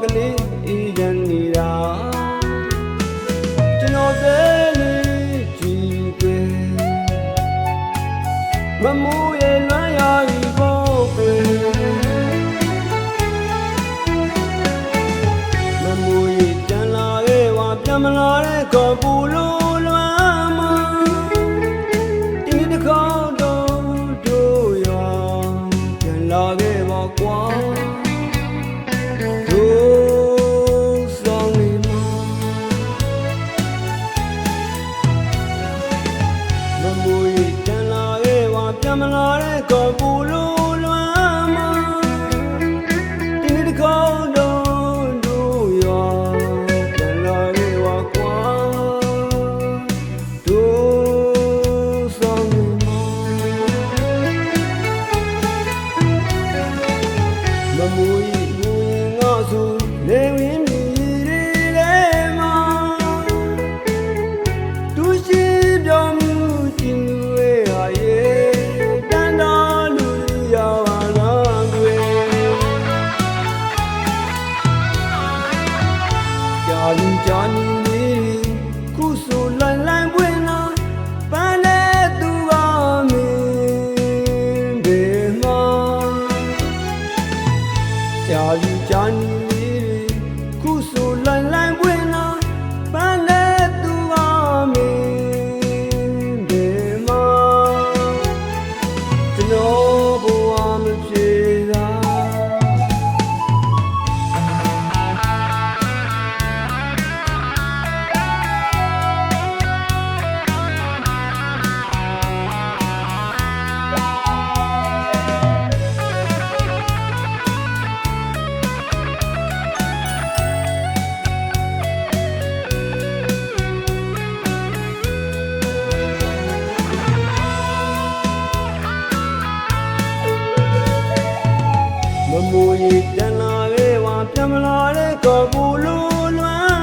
ကလေးအေးရန်နေတာကျွန်တော်သေးလေးကြည့်ပဲမမိုးရဲ့လွမ်းရပြီဖို့ပဲမမိုးရဲ့တန်လာရဲ့ဝါပြန်မလာတဲ့ကောပူလို့လွမ်းမဒီတစ်ခေါက်တို့ရောပြန်လာခဲ့ပါကွာပြန်မလာတဲ့ကောပူလို့လွမ်းမဒီနေ့တစ်ခေါက်တို့ရောပြန်လာခဲ့ပါကွာတို့ဆောင်မမူရင်ငါဆိုနေဝင်းမြည်တဲ့မှာသူရှိပြောင်းမှုကျင်သူရဲ့ကြာနေနေခုဆိုလန်လန်ပွင့်လာပန်းတဲ့သူပါမင်းဘေမှာကြာနေနေခုဆိုလန်လန်ပွင့်လာပန်းတဲ့သူပါမင်းဘေမှာကျွန်တော်ဘဝမပြေတာမမိုးရင်တန်လာခဲ့ဝါပြန်မလာတဲ့ကောပူလို့လွမ်း